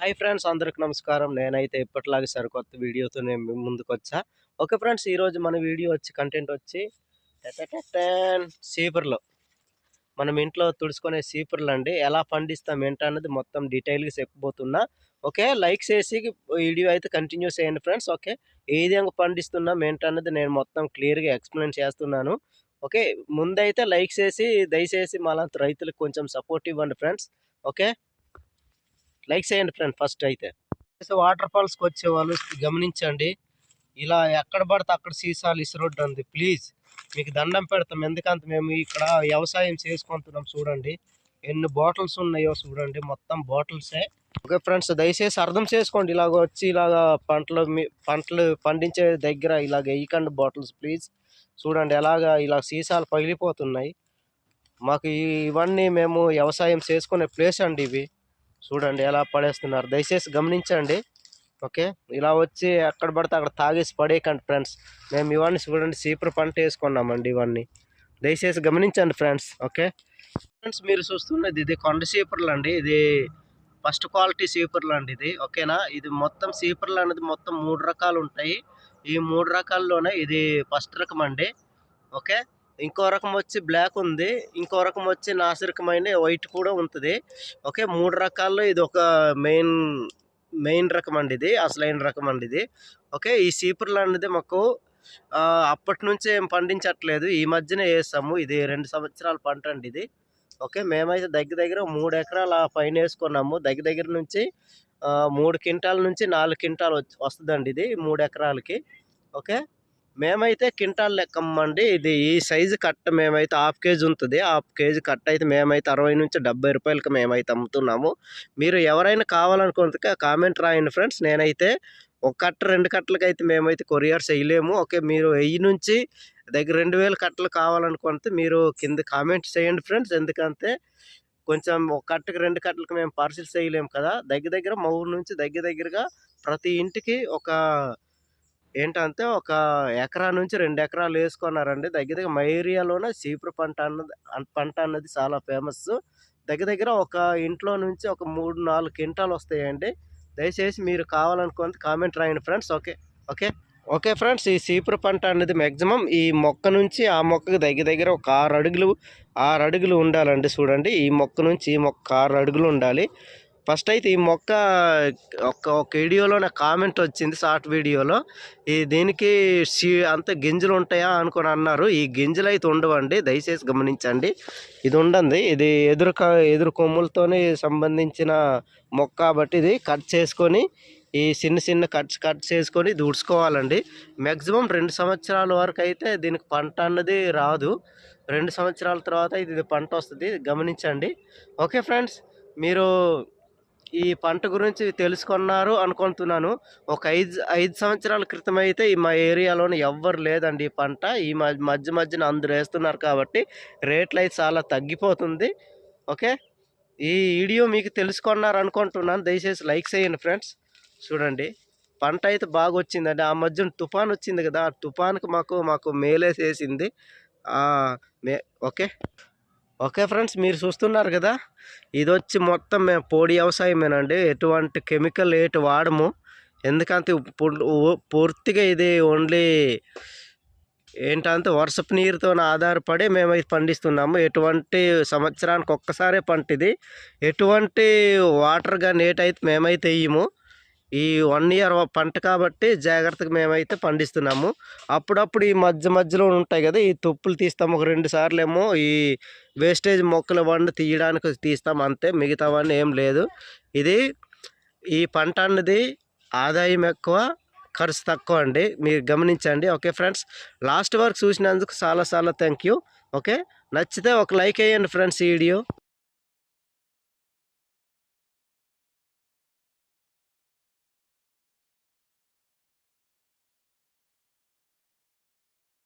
Hi friends, అందరికి నమస్కారం. నేనైతే ఇప్పటిలాగే సరికొత్త వీడియోతో నేను మీ ముందుకొచ్చా. ఓకే ఫ్రెండ్స్, ఈరోజు మన వీడియో కంటెంట్ వచ్చి సీపర్లు. మనం ఇంట్లో తుడుచుకునే సీపర్లు అండి. ఎలా పండిస్తాం ఏంటన్నది మొత్తం డీటెయిల్గా చెప్పబోతున్నా. ఓకే, లైక్ చేసి వీడియో అయితే కంటిన్యూ చేయండి ఫ్రెండ్స్. ఓకే, ఏ విధంగా పండిస్తున్నాం ఏంటన్నది నేను మొత్తం క్లియర్గా ఎక్స్ప్లెయిన్ చేస్తున్నాను. ఓకే, ముందైతే లైక్ చేసి దయచేసి మాలాంటి రైతులకు కొంచెం సపోర్ట్ ఇవ్వండి ఫ్రెండ్స్. ఓకే, లైక్ చేయండి ఫ్రెండ్. ఫస్ట్ అయితే వాటర్ ఫాల్స్కి వచ్చే వాళ్ళు గమనించండి, ఇలా ఎక్కడ పడితే అక్కడ సీసాలు ఇసురొద్దండి ప్లీజ్. మీకు దండం పెడతాం, ఎందుకంటే మేము ఇక్కడ వ్యవసాయం చేసుకుంటున్నాం. చూడండి ఎన్ని బాటిల్స్ ఉన్నాయో, చూడండి మొత్తం బాటిల్సే. ఓకే ఫ్రెండ్స్, దయచేసి అర్థం చేసుకోండి. ఇలాగ వచ్చి ఇలాగ పంటలు పండించే దగ్గర ఇలాగ వేయకండి బాటిల్స్ ప్లీజ్. చూడండి ఎలాగా ఇలా సీసాలు పగిలిపోతున్నాయి. మాకు ఇవన్నీ మేము వ్యవసాయం చేసుకునే ప్లేస్ అండి ఇవి. చూడండి ఎలా పడేస్తున్నారు, దయచేసి గమనించండి. ఓకే, ఇలా వచ్చి ఎక్కడ పడితే అక్కడ తాగేసి పడేయకండి ఫ్రెండ్స్. మేము ఇవన్నీ చూడండి సీపర్ పంట వేసుకున్నామండి, ఇవన్నీ దయచేసి గమనించండి ఫ్రెండ్స్. ఓకే ఫ్రెండ్స్, మీరు చూస్తున్నది ఇది కొండ సీపర్లు అండి. ఇది ఫస్ట్ క్వాలిటీ సీపర్లు అండి ఇది. ఓకేనా, ఇది మొత్తం సీపర్లు అనేది మొత్తం 3 రకాలు ఉంటాయి. ఈ 3 రకాల్లోనే ఇది ఫస్ట్ రకం అండి. ఓకే, ఇంకో రకం వచ్చి బ్లాక్ ఉంది, ఇంకో రకం వచ్చి నాసిరకమైన వైట్ కూడా ఉంటుంది. ఓకే, 3 రకాల్లో ఇది ఒక మెయిన్ రకం అండి, ఇది అసలైన రకం అండి ఇది. ఓకే, ఈ సీపర్లు అనేది మాకు అప్పటి నుంచి ఏం పండించట్లేదు, ఈ మధ్యనే వేస్తాము. ఇది 2 సంవత్సరాల పంట అండి ఇది. ఓకే, మేమైతే దగ్గర 3 ఎకరాల పైన వేసుకున్నాము. దగ్గర నుంచి 3 క్వింటాల నుంచి 4 క్వింటాలు వస్తుందండి ఇది 3 ఎకరాలకి. ఓకే, మేమైతే క్వింటాల్ లెక్కమ్మండి. ఇది ఈ సైజు కట్ట మేమైతే హాఫ్ కేజీ ఉంటుంది. హాఫ్ కేజీ కట్ట అయితే మేమైతే 60 నుంచి 70 రూపాయలకి మేమైతే అమ్ముతున్నాము. మీరు ఎవరైనా కావాలనుకుంటే కామెంట్ రాయండి ఫ్రెండ్స్. నేనైతే ఒక కట్ట 2 కట్టలకైతే మేమైతే కొరియర్ చేయలేము. ఓకే, మీరు 1000 నుంచి దగ్గర 2000 కట్టలు కావాలనుకుంటే మీరు కింద కామెంట్ చేయండి ఫ్రెండ్స్. ఎందుకంటే కొంచెం ఒక కట్టకి 2 కట్టలకు మేము పార్సిల్ చేయలేము కదా. దగ్గర మా ఊరు నుంచి దగ్గరగా ప్రతి ఇంటికి ఒక ఏంటంటే ఒక ఎకరా నుంచి 2 ఎకరాలు వేసుకున్నారండి. దగ్గర మా ఏరియాలోనే సీపర్ పంట అన్నది చాలా ఫేమస్. దగ్గర ఒక ఇంట్లో నుంచి ఒక 3-4 క్వింటాలు వస్తాయండి. దయచేసి మీరు కావాలనుకుంటే కామెంట్ రాయండి ఫ్రెండ్స్. ఓకే ఫ్రెండ్స్, ఈ సీపర్ పంట అనేది మ్యాక్సిమం ఈ మొక్క నుంచి ఆ మొక్కకి దగ్గర ఒక 6 అడుగులు ఉండాలండి. చూడండి, ఈ మొక్క నుంచి ఈ మొక్క 6 అడుగులు ఉండాలి. ఫస్ట్ అయితే ఈ మొక్క ఒక వీడియోలో నాకు కామెంట్ వచ్చింది, షార్ట్ వీడియోలో, దీనికి అంత గింజలు ఉంటాయా అనుకుని అన్నారు. ఈ గింజలు అయితే ఉండవండి, దయచేసి గమనించండి. ఇది ఉండండి, ఇది ఎదురు కొమ్ములతోనే సంబంధించిన మొక్క కాబట్టి ఇది కట్ చేసుకొని ఈ చిన్న కట్ చేసుకొని దూడ్చుకోవాలండి. మ్యాక్సిమం 2 సంవత్సరాల వరకు అయితే దీనికి పంట అన్నది రాదు. 2 సంవత్సరాల తర్వాత ఇది పంట వస్తుంది, గమనించండి. ఓకే ఫ్రెండ్స్, మీరు ఈ పంట గురించి తెలుసుకున్నారు అనుకుంటున్నాను. ఒక 5 సంవత్సరాల క్రితం అయితే మా ఏరియాలోనే ఎవ్వరు లేదండి ఈ పంట. ఈ మధ్యన అందరూ వేస్తున్నారు కాబట్టి రేట్లు అయితే చాలా తగ్గిపోతుంది. ఓకే, ఈ వీడియో మీకు తెలుసుకున్నారు అనుకుంటున్నాను. దయచేసి లైక్ చేయండి ఫ్రెండ్స్. చూడండి పంట అయితే బాగా వచ్చిందండి. ఆ మధ్యన తుఫాన్ వచ్చింది కదా, ఆ తుఫాన్కి మాకు మేలేసేసింది. ఓకే ఫ్రెండ్స్, మీరు చూస్తున్నారు కదా, ఇది వచ్చి మొత్తం మేము పొడి వ్యవసాయమేనండి. ఎటువంటి కెమికల్ వాడము. ఎందుకంటే పూర్తిగా ఇది ఓన్లీ ఏంటంటే వర్షపు నీరుతో ఆధారపడి మేమైతే పండిస్తున్నాము. ఎటువంటి సంవత్సరానికి ఒక్కసారే పంట ఇది. ఎటువంటి వాటర్ కానీ అయితే మేమైతే వేయము. ఈ 1 ఇయర్ పంట కాబట్టి జాగ్రత్తగా మేమైతే పండిస్తున్నాము. అప్పుడప్పుడు ఈ మధ్యలో ఉంటాయి కదా, ఈ తుప్పులు తీస్తాము. ఒక 2 సార్లు ఏమో ఈ వేస్టేజ్ మొక్కలు తీయడానికి తీస్తాం అంతే, మిగతావన్నీ ఏం లేదు. ఈ పంట అన్నది ఆదాయం ఎక్కువ, ఖర్చు తక్కువ అండి, మీరు గమనించండి. ఓకే ఫ్రెండ్స్, లాస్ట్ వరకు చూసినందుకు చాలా థ్యాంక్ యూ. ఓకే, నచ్చితే ఒక లైక్ వేయండి ఫ్రెండ్స్ ఈ వీడియో.